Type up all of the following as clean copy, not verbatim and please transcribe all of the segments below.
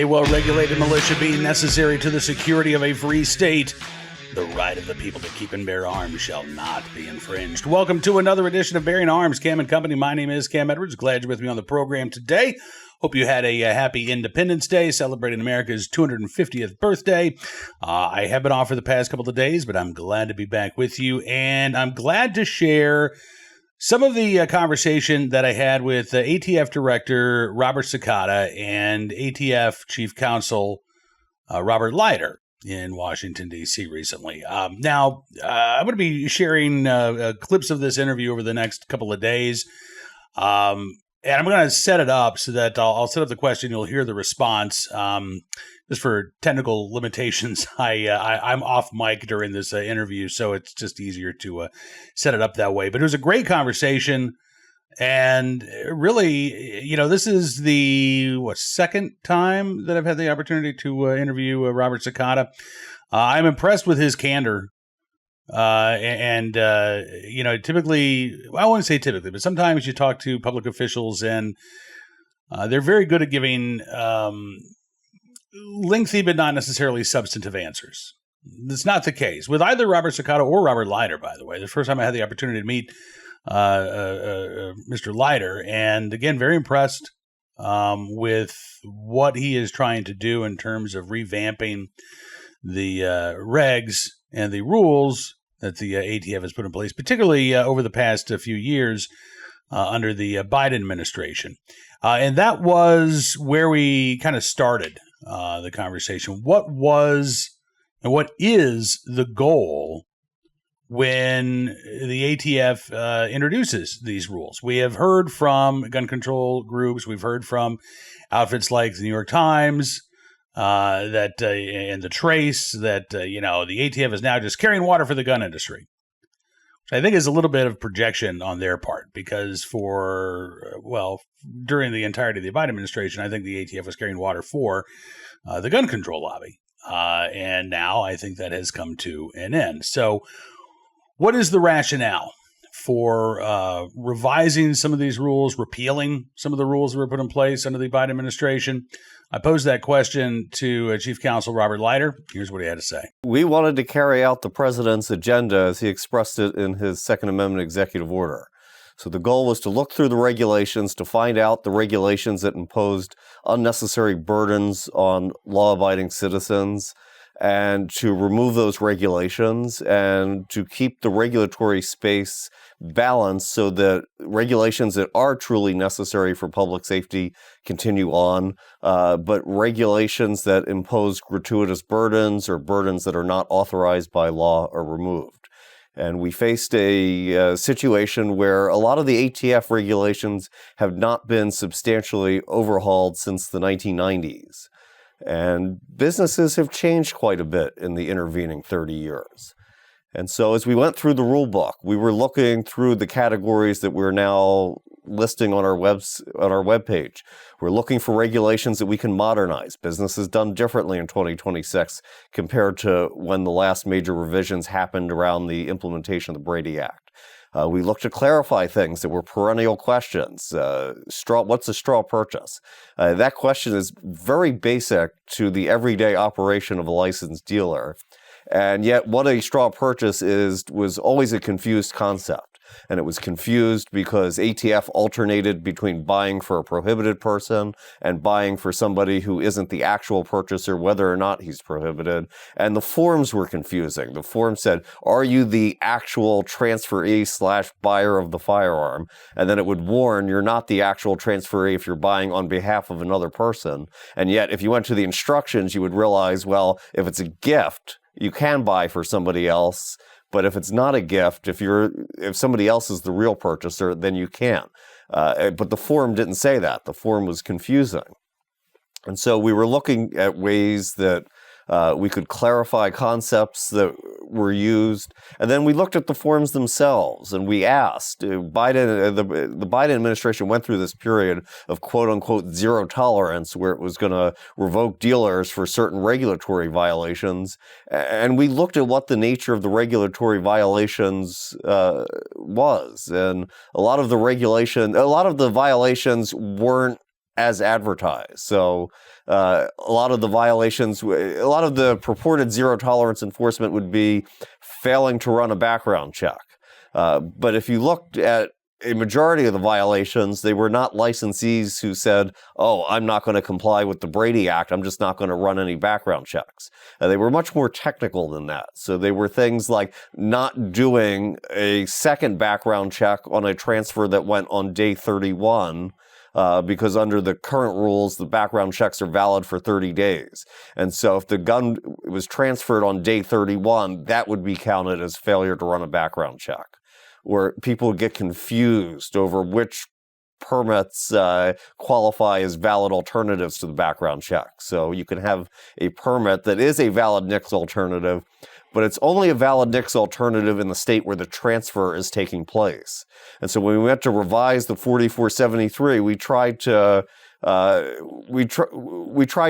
well-regulated militia being necessary to the security of a free state, the right of the people to keep and bear arms shall not be infringed. Welcome to another edition of Bearing Arms, Cam and Company. My name is Cam Edwards. Glad you're with me on the program today. Hope you had a happy Independence Day, celebrating America's 250th birthday. I have been off for the past couple of days, but I'm glad to be back with you, and I'm glad to share some of the conversation that I had with ATF Director Robert Cekada and ATF Chief Counsel Robert Leider in Washington, D.C. recently. Now, I'm going to be sharing clips of this interview over the next couple of days. And I'm going to set it up so that I'll set up the question. You'll hear the response. Just for technical limitations, I'm off mic during this interview, so it's just easier to set it up that way. But it was a great conversation. And really, this is the, second time that I've had the opportunity to interview Robert Cekada. I'm impressed with his candor. Typically, well, I wouldn't say typically, but sometimes you talk to public officials and they're very good at giving lengthy but not necessarily substantive answers. That's not the case with either Robert Cekada or Robert Leider, by the way. The first time I had the opportunity to meet Mr. Leider, and again, very impressed with what he is trying to do in terms of revamping the regs and the rules that the ATF has put in place, particularly over the past few years under the Biden administration. And that was where we kind of started the conversation. What was and what is the goal when the ATF introduces these rules? We have heard from gun control groups. We've heard from outfits like the New York Times, and the Trace, that the ATF is now just carrying water for the gun industry, which I think is a little bit of projection on their part, because during the entirety of the Biden administration, I think the ATF was carrying water for the gun control lobby, and now I think that has come to an end. So what is the rationale for revising some of these rules, repealing some of the rules that were put in place under the Biden administration? I posed that question to Chief Counsel Robert Leider. Here's what he had to say. We wanted to carry out the president's agenda as he expressed it in his Second Amendment executive order. So the goal was to look through the regulations, to find out the regulations that imposed unnecessary burdens on law-abiding citizens, and to remove those regulations and to keep the regulatory space balanced so that regulations that are truly necessary for public safety continue on, but regulations that impose gratuitous burdens or burdens that are not authorized by law are removed. And we faced a situation where a lot of the ATF regulations have not been substantially overhauled since the 1990s. And businesses have changed quite a bit in the intervening 30 years. And so as we went through the rule book, we were looking through the categories that we're now listing on our webpage. We're looking for regulations that we can modernize. Business is done differently in 2026 compared to when the last major revisions happened around the implementation of the Brady Act. We looked to clarify things that were perennial questions. What's a straw purchase? That question is very basic to the everyday operation of a licensed dealer. And yet what a straw purchase was always a confused concept. And it was confused because ATF alternated between buying for a prohibited person and buying for somebody who isn't the actual purchaser, whether or not he's prohibited. And the forms were confusing. The form said, are you the actual transferee/buyer of the firearm? And then it would warn you're not the actual transferee if you're buying on behalf of another person. And yet, if you went to the instructions, you would realize, well, if it's a gift, you can buy for somebody else. But if it's not a gift, if somebody else is the real purchaser, then you can't. But the form didn't say that. The form was confusing. And so we were looking at ways that we could clarify concepts that were used. And then we looked at the forms themselves and we asked. The Biden administration went through this period of quote unquote zero tolerance where it was going to revoke dealers for certain regulatory violations. And we looked at what the nature of the regulatory violations was. And a lot of the violations weren't as advertised. So a lot of the violations, a lot of the purported zero tolerance enforcement would be failing to run a background check. But if you looked at a majority of the violations, they were not licensees who said, oh, I'm not going to comply with the Brady Act, I'm just not going to run any background checks. They were much more technical than that. So they were things like not doing a second background check on a transfer that went on day 31, because under the current rules, the background checks are valid for 30 days. And so if the gun was transferred on day 31, that would be counted as failure to run a background check. Where people get confused over which permits qualify as valid alternatives to the background check. So you can have a permit that is a valid NICS alternative, but it's only a valid NICS alternative in the state where the transfer is taking place. And so when we went to revise the 4473, we tried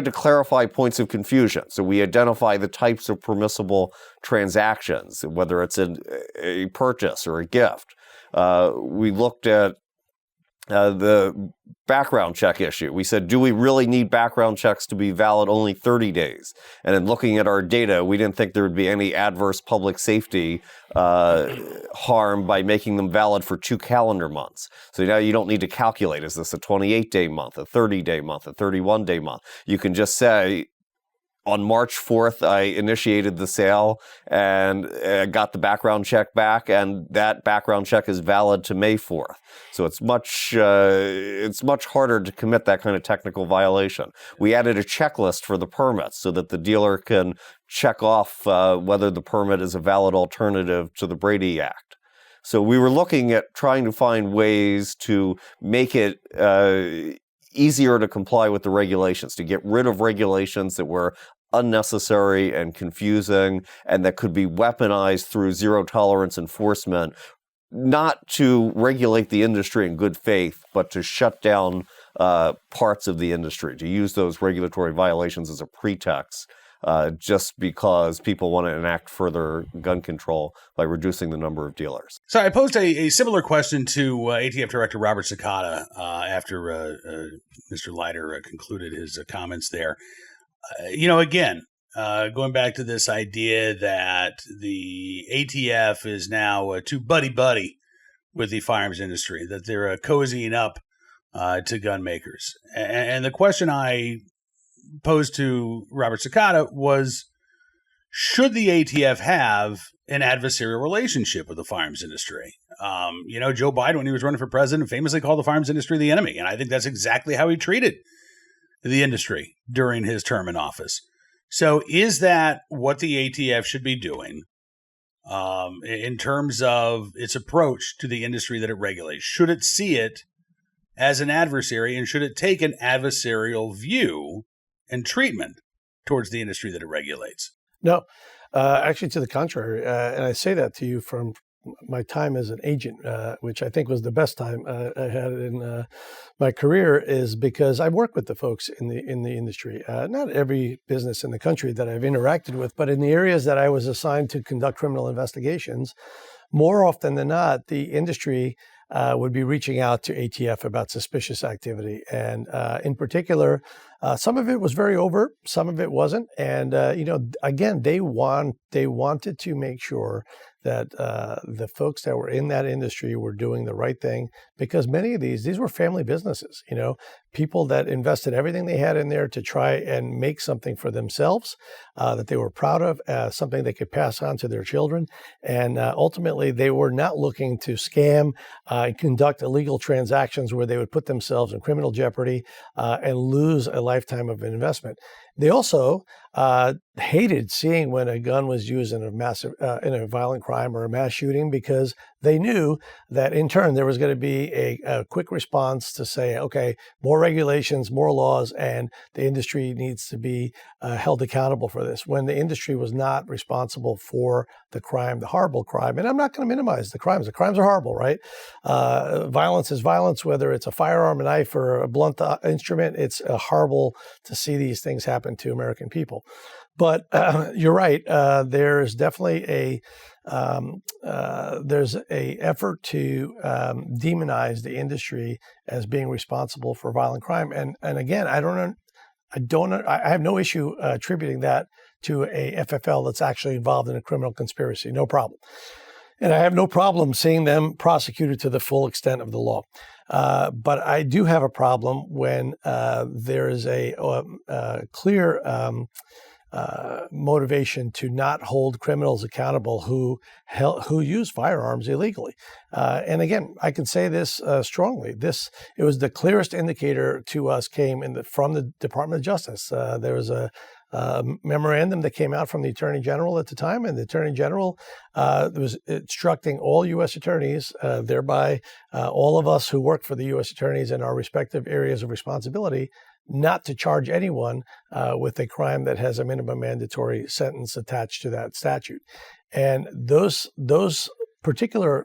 to clarify points of confusion. So we identify the types of permissible transactions, whether it's a purchase or a gift. We looked at the background check issue. We said, do we really need background checks to be valid only 30 days? And in looking at our data, we didn't think there would be any adverse public safety harm by making them valid for 2 calendar months. So now you don't need to calculate, is this a 28-day month, a 30-day month, a 31-day month? You can just say, on March 4th, I initiated the sale and got the background check back, and that background check is valid to May 4th. So it's much harder to commit that kind of technical violation. We added a checklist for the permits so that the dealer can check off whether the permit is a valid alternative to the Brady Act. So we were looking at trying to find ways to make it easier to comply with the regulations, to get rid of regulations that were unnecessary and confusing and that could be weaponized through zero tolerance enforcement, not to regulate the industry in good faith, but to shut down parts of the industry, to use those regulatory violations as a pretext just because people want to enact further gun control by reducing the number of dealers. So I posed a similar question to ATF Director Robert Cekada after Mr. Leider concluded his comments there. Again, going back to this idea that the ATF is now too buddy-buddy with the firearms industry, that they're cozying up to gun makers. And the question I posed to Robert Cekada was, should the ATF have an adversarial relationship with the firearms industry? Joe Biden, when he was running for president, famously called the firearms industry the enemy. And I think that's exactly how he treated the industry during his term in office. So is that what the ATF should be doing in terms of its approach to the industry that it regulates? Should it see it as an adversary, and should it take an adversarial view and treatment towards the industry that it regulates? No, actually to the contrary. And I say that to you from my time as an agent, which I think was the best time I had in my career, is because I've worked with the folks in the industry. Not every business in the country that I've interacted with, but in the areas that I was assigned to conduct criminal investigations, more often than not, the industry would be reaching out to ATF about suspicious activity. And in particular, some of it was very overt, some of it wasn't. And, again, they wanted to make sure that the folks that were in that industry were doing the right thing, because many of these were family businesses, people that invested everything they had in there to try and make something for themselves that they were proud of, something they could pass on to their children. And ultimately, they were not looking to scam and conduct illegal transactions where they would put themselves in criminal jeopardy and lose a lifetime of investment. They also hated seeing when a gun was used in a violent crime or a mass shooting, because they knew that in turn there was going to be a quick response to say, okay, more regulations, more laws, and the industry needs to be held accountable for this, when the industry was not responsible for the crime, the horrible crime. And I'm not going to minimize the crimes. The crimes are horrible, right? Violence is violence, whether it's a firearm, a knife, or a blunt instrument. It's horrible to see these things happen to American people. But you're right. There's definitely there's a effort to demonize the industry as being responsible for violent crime. And again, I have no issue attributing that to a FFL that's actually involved in a criminal conspiracy. No problem. And I have no problem seeing them prosecuted to the full extent of the law. But I do have a problem when there is a clear motivation to not hold criminals accountable who use firearms illegally. And again, I can say this strongly. It was the clearest indicator to us from the Department of Justice. There was a memorandum that came out from the Attorney General at the time, and the Attorney General was instructing all U.S. attorneys, thereby all of us who work for the U.S. attorneys in our respective areas of responsibility, not to charge anyone with a crime that has a minimum mandatory sentence attached to that statute. And those particular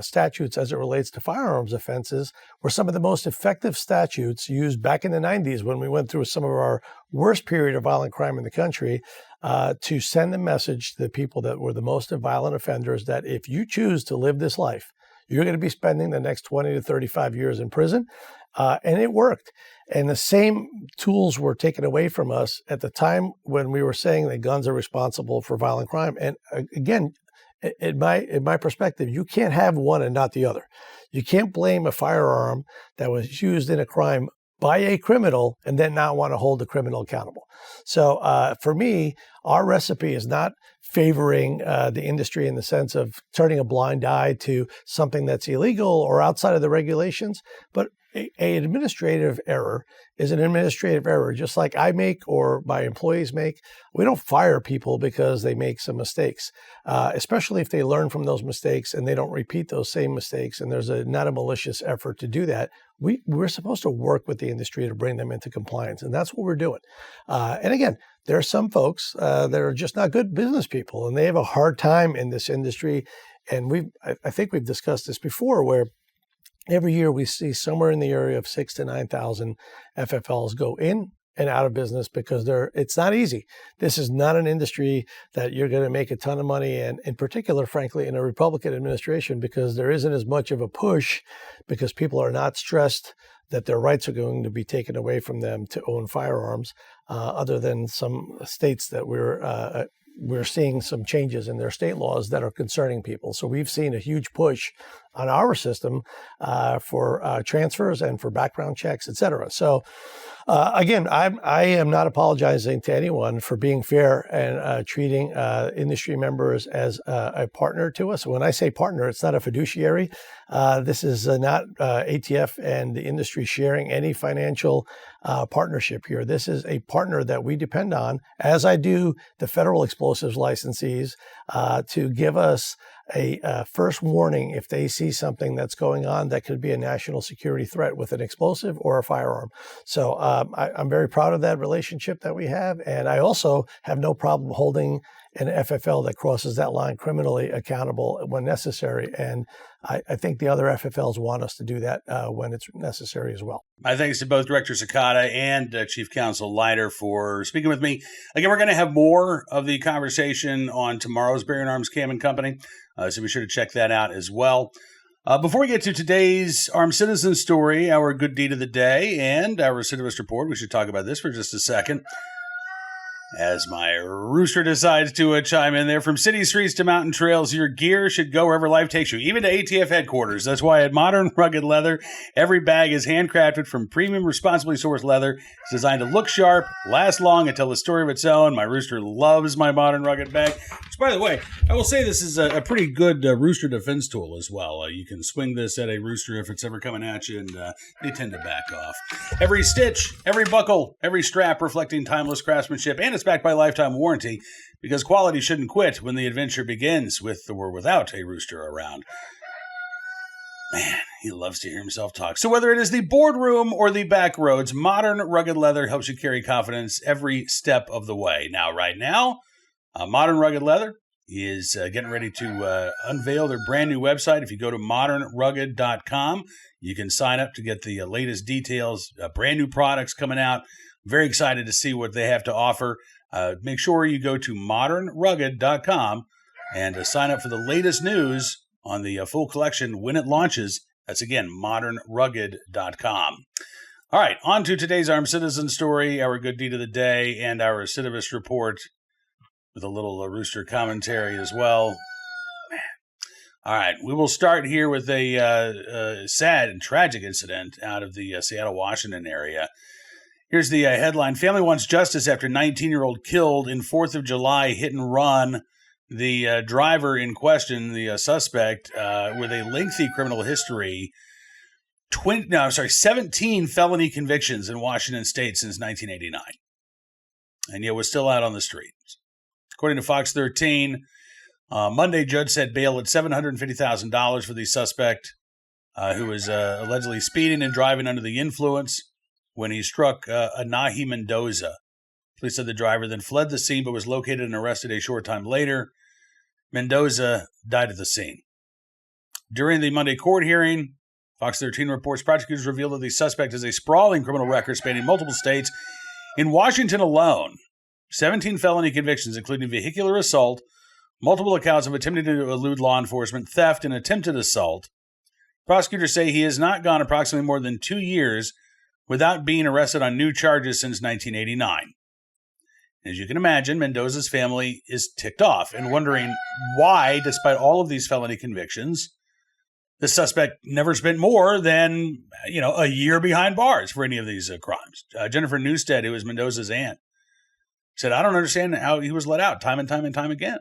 statutes as it relates to firearms offenses were some of the most effective statutes used back in the 90s when we went through some of our worst period of violent crime in the country to send a message to the people that were the most violent offenders that if you choose to live this life, you're going to be spending the next 20 to 35 years in prison. And it worked. And the same tools were taken away from us at the time when we were saying that guns are responsible for violent crime. And again, in my perspective, you can't have one and not the other. You can't blame a firearm that was used in a crime by a criminal and then not want to hold the criminal accountable. So for me, our recipe is not favoring the industry in the sense of turning a blind eye to something that's illegal or outside of the regulations, but an administrative error is an administrative error, just like I make or my employees make. We don't fire people because they make some mistakes, especially if they learn from those mistakes and they don't repeat those same mistakes. And there's not a malicious effort to do that. We're supposed to work with the industry to bring them into compliance, and that's what we're doing. And again, there are some folks that are just not good business people, and they have a hard time in this industry. And I think we've discussed this before, where every year we see somewhere in the area of 6,000 to 9,000 FFLs go in and out of business because it's not easy. This is not an industry that you're going to make a ton of money in particular, frankly, in a Republican administration, because there isn't as much of a push because people are not stressed that their rights are going to be taken away from them to own firearms, other than some states that we're seeing some changes in their state laws that are concerning people. So we've seen a huge push on our system for transfers and for background checks, et cetera. So again, I am not apologizing to anyone for being fair and treating industry members as a partner to us. When I say partner, it's not a fiduciary. This is not ATF and the industry sharing any financial partnership here. This is a partner that we depend on, as I do the federal explosives licensees, to give us a first warning if they see something that's going on that could be a national security threat with an explosive or a firearm. So I'm very proud of that relationship that we have. And I also have no problem holding an FFL that crosses that line criminally accountable when necessary. And I think the other FFLs want us to do that when it's necessary as well. My thanks to both Director Cekada and Chief Counsel Leider for speaking with me. Again, we're going to have more of the conversation on tomorrow's Bearing Arms Cam and Company, so be sure to check that out as well. Before we get to today's Armed Citizen story, our good deed of the day, and our recidivist report, we should talk about this for just a second. As my rooster decides to chime in there, from city streets to mountain trails, your gear should go wherever life takes you, even to ATF headquarters. That's why at Modern Rugged Leather, every bag is handcrafted from premium, responsibly sourced leather. It's designed to look sharp, last long, and tell a story of its own. My rooster loves my Modern Rugged bag. Which, by the way, I will say this is a pretty good rooster defense tool as well. You can swing this at a rooster if it's ever coming at you, and they tend to back off. Every stitch, every buckle, every strap reflecting timeless craftsmanship, and it's backed by lifetime warranty, because quality shouldn't quit when the adventure begins, with or without a rooster around. Man, he loves to hear himself talk. So whether it is the boardroom or the back roads, Modern Rugged Leather helps you carry confidence every step of the way. Now, right now, Modern Rugged Leather is getting ready to unveil their brand new website. If you go to modernrugged.com, you can sign up to get the latest details, brand new products coming out. Very excited to see what they have to offer. Make sure you go to modernrugged.com And sign up for the latest news on the full collection when it launches. That's, again, modernrugged.com. All right, on to today's Armed Citizen story, our good deed of the day, and our Recidivist report with a little rooster commentary as well. Man. All right, we will start here with a sad and tragic incident out of the Seattle, Washington area. Here's the headline. Family wants justice after 19-year-old killed in 4th of July hit and run. The driver in question, the suspect, with a lengthy criminal history, 17 felony convictions in Washington state since 1989, and yet was still out on the streets. According to Fox 13, Monday, judge set bail at $750,000 for the suspect, who was allegedly speeding and driving under the influence when he struck Anahi Mendoza. Police said the driver then fled the scene but was located and arrested a short time later. Mendoza died at the scene. During the Monday court hearing, Fox 13 reports prosecutors revealed that the suspect has a sprawling criminal record spanning multiple states. In Washington alone, 17 felony convictions, including vehicular assault, multiple accounts of attempting to elude law enforcement, theft, and attempted assault. Prosecutors say he has not gone approximately more than 2 years without being arrested on new charges since 1989. As you can imagine, Mendoza's family is ticked off and wondering why, despite all of these felony convictions, the suspect never spent more than, a year behind bars for any of these crimes. Jennifer Newstead, who is Mendoza's aunt, said, I don't understand how he was let out time and time and time again.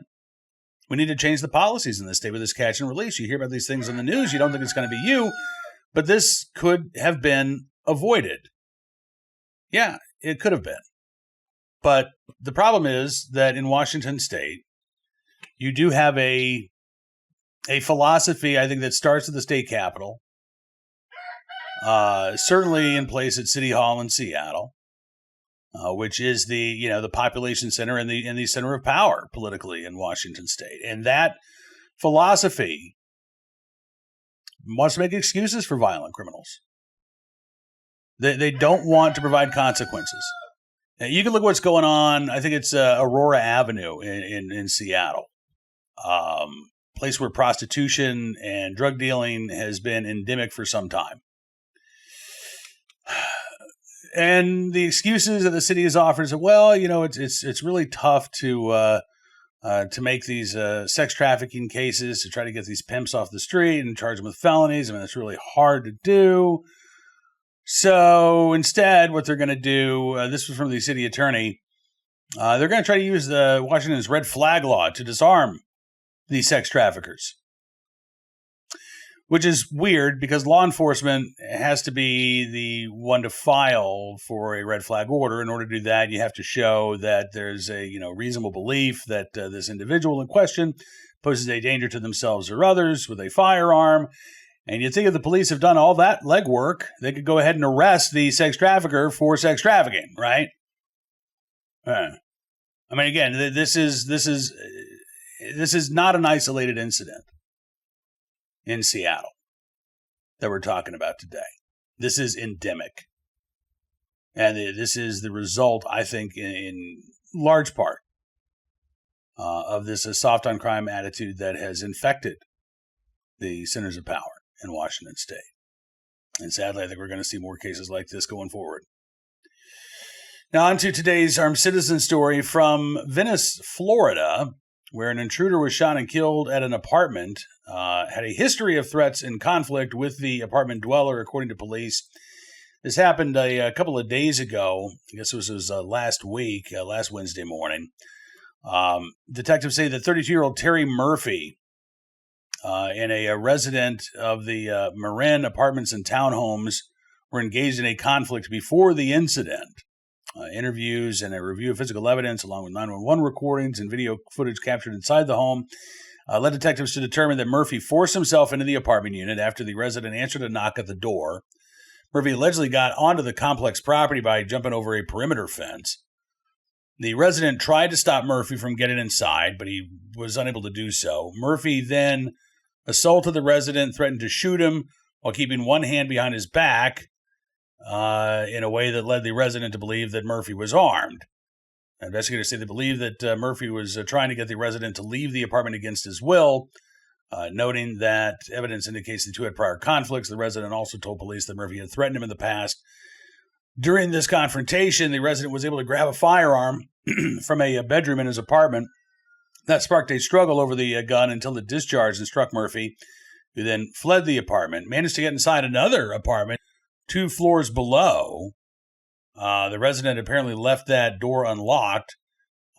We need to change the policies in this state with this catch and release. You hear about these things in the news. You don't think it's going to be you, but this could have been avoided. Yeah, it could have been. But the problem is that in Washington state, you do have a philosophy, I think, that starts at the state capitol, certainly in place at City Hall in Seattle, which is the population center and the center of power politically in Washington state. And that philosophy wants to make excuses for violent criminals. They don't want to provide consequences. Now, you can look at what's going on. I think it's Aurora Avenue in Seattle. Place where prostitution and drug dealing has been endemic for some time. And the excuses that the city has offered is, well, it's really tough to make these sex trafficking cases, to try to get these pimps off the street and charge them with felonies. I mean, that's really hard to do. So instead, what they're going to do, this was from the city attorney, they're going to try to use the Washington's red flag law to disarm these sex traffickers, which is weird because law enforcement has to be the one to file for a red flag order. In order to do that, you have to show that there's a reasonable belief that this individual in question poses a danger to themselves or others with a firearm. And you'd think if the police have done all that legwork, they could go ahead and arrest the sex trafficker for sex trafficking, right? I mean, again, this is not an isolated incident in Seattle that we're talking about today. This is endemic. And this is the result, I think, in large part of this soft on crime attitude that has infected the centers of power in Washington state. And sadly, I think we're going to see more cases like this going forward. Now on to today's Armed Citizen story from Venice, Florida, where an intruder was shot and killed at an apartment, had a history of threats and conflict with the apartment dweller, according to police. This happened a couple of days ago. I guess this was last week, last Wednesday morning. Detectives say that 32-year-old Terry Murphy, and a resident of the Marin apartments and townhomes, were engaged in a conflict before the incident. Interviews and a review of physical evidence, along with 911 recordings and video footage captured inside the home, led detectives to determine that Murphy forced himself into the apartment unit after the resident answered a knock at the door. Murphy allegedly got onto the complex property by jumping over a perimeter fence. The resident tried to stop Murphy from getting inside, but he was unable to do so. Murphy then assaulted the resident, threatened to shoot him while keeping one hand behind his back, in a way that led the resident to believe that Murphy was armed. Investigators say they believe that Murphy was trying to get the resident to leave the apartment against his will, noting that evidence indicates the two had prior conflicts. The resident also told police that Murphy had threatened him in the past. During this confrontation, the resident was able to grab a firearm from a bedroom in his apartment. That sparked a struggle over the gun until it discharged and struck Murphy, who then fled the apartment, managed to get inside another apartment 2 floors below. The resident apparently left that door unlocked.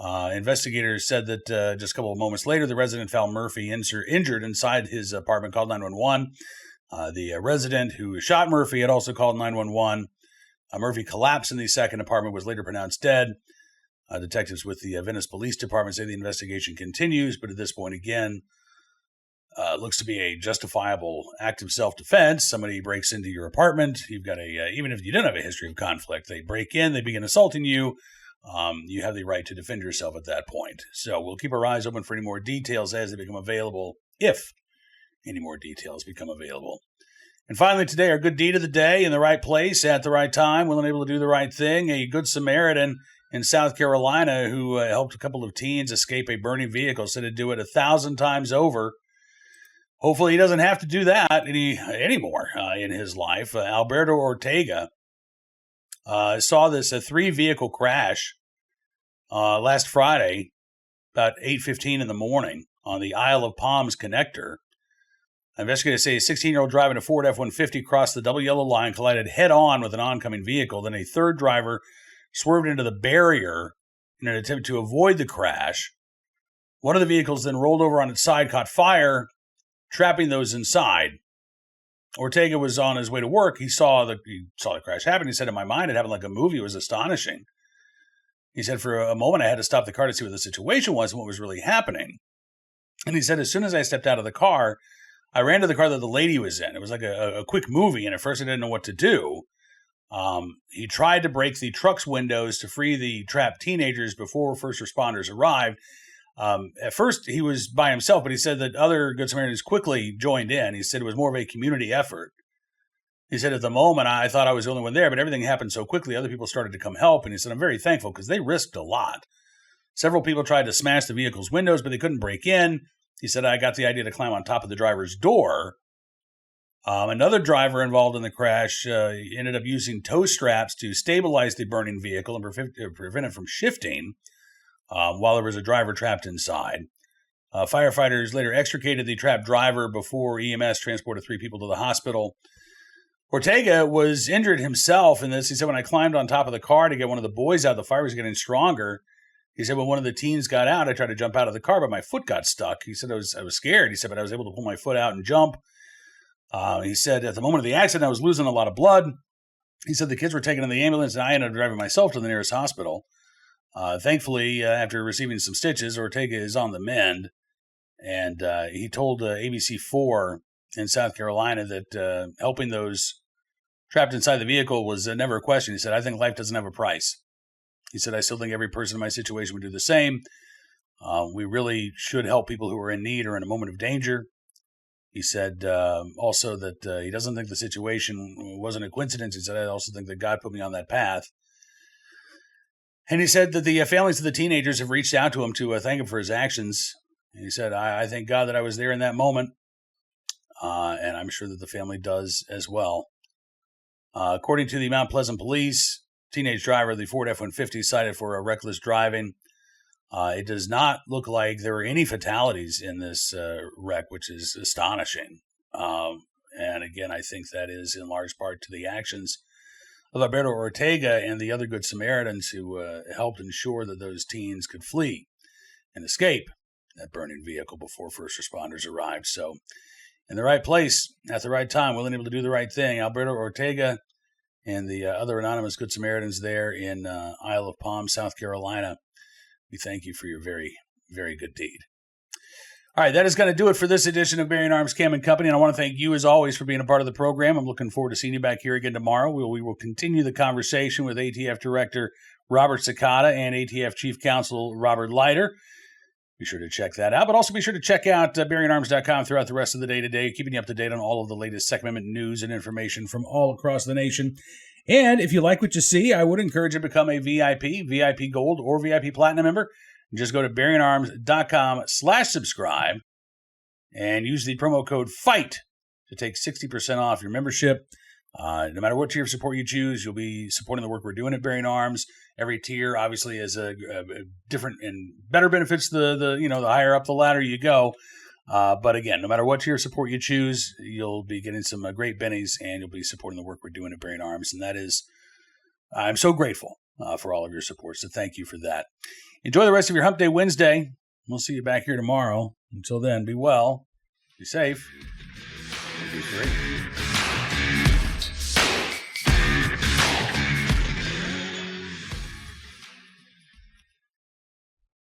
Investigators said that just a couple of moments later, the resident found Murphy injured inside his apartment, called 911. The resident who shot Murphy had also called 911. Murphy collapsed in the second apartment, was later pronounced dead. Detectives with the Venice Police Department say the investigation continues, but at this point, again, looks to be a justifiable act of self-defense. Somebody breaks into your apartment. You've got even if you didn't have a history of conflict, they break in, they begin assaulting you. You have the right to defend yourself at that point. So we'll keep our eyes open for any more details as they become available, if any more details become available. And finally, today, our good deed of the day, in the right place, at the right time, willing and able to do the right thing. A good Samaritan in South Carolina who helped a couple of teens escape a burning vehicle, said he'd do it 1,000 times over. Hopefully he doesn't have to do that anymore in his life. Alberto Ortega saw this 3-vehicle crash last Friday, about 8:15 in the morning, on the Isle of Palms connector. Investigators say a 16-year-old driving a Ford F-150 crossed the double yellow line, collided head-on with an oncoming vehicle. Then a third driver swerved into the barrier in an attempt to avoid the crash. One of the vehicles then rolled over on its side, caught fire, trapping those inside. Ortega was on his way to work. He saw the crash happen. He said, in my mind, it happened like a movie. It was astonishing. He said, for a moment, I had to stop the car to see what the situation was and what was really happening. And he said, as soon as I stepped out of the car, I ran to the car that the lady was in. It was like a quick movie, and at first I didn't know what to do. He tried to break the truck's windows to free the trapped teenagers before first responders arrived. At first, he was by himself, but he said that other Good Samaritans quickly joined in. He said it was more of a community effort. He said, at the moment, I thought I was the only one there, but everything happened so quickly, other people started to come help. And he said, I'm very thankful because they risked a lot. Several people tried to smash the vehicle's windows, but they couldn't break in. He said, I got the idea to climb on top of the driver's door. Another driver involved in the crash ended up using tow straps to stabilize the burning vehicle and prevent it from shifting while there was a driver trapped inside. Firefighters later extricated the trapped driver before EMS transported 3 people to the hospital. Ortega was injured himself in this. He said, when I climbed on top of the car to get one of the boys out, the fire was getting stronger. He said, when one of the teens got out, I tried to jump out of the car, but my foot got stuck. He said, I was scared. He said, but I was able to pull my foot out and jump. He said, at the moment of the accident, I was losing a lot of blood. He said the kids were taken in the ambulance, and I ended up driving myself to the nearest hospital. Thankfully, after receiving some stitches, Ortega is on the mend. And he told ABC4 in South Carolina that helping those trapped inside the vehicle was never a question. He said, I think life doesn't have a price. He said, I still think every person in my situation would do the same. We really should help people who are in need or in a moment of danger. He said also that he doesn't think the situation wasn't a coincidence. He said, I also think that God put me on that path. And he said that the families of the teenagers have reached out to him to thank him for his actions. And he said, I thank God that I was there in that moment. And I'm sure that the family does as well. According to the Mount Pleasant Police, teenage driver of the Ford F-150 cited for reckless driving. It does not look like there were any fatalities in this wreck, which is astonishing. And again, I think that is in large part to the actions of Alberto Ortega and the other Good Samaritans who helped ensure that those teens could flee and escape that burning vehicle before first responders arrived. So, in the right place, at the right time, willing and able to do the right thing, Alberto Ortega and the other anonymous Good Samaritans there in Isle of Palms, South Carolina, we thank you for your very, very good deed. All right, that is going to do it for this edition of Bearing Arms Cam & Company, and I want to thank you, as always, for being a part of the program. I'm looking forward to seeing you back here again tomorrow. We will continue the conversation with ATF Director Robert Cekada and ATF Chief Counsel Robert Leider. Be sure to check that out, but also be sure to check out bearingarms.com throughout the rest of the day today, keeping you up to date on all of the latest Second Amendment news and information from all across the nation. And if you like what you see, I would encourage you to become a VIP Gold, or VIP Platinum member. Just go to bearingarms.com/subscribe and use the promo code FIGHT to take 60% off your membership. No matter what tier of support you choose, you'll be supporting the work we're doing at Bearing Arms. Every tier obviously has a different and better benefits. The higher up the ladder you go. But again, no matter what tier of support you choose, you'll be getting some great bennies, and you'll be supporting the work we're doing at Bearing Arms. And that is, I'm so grateful for all of your support. So thank you for that. Enjoy the rest of your Hump Day Wednesday. We'll see you back here tomorrow. Until then, be well, be safe, and be free.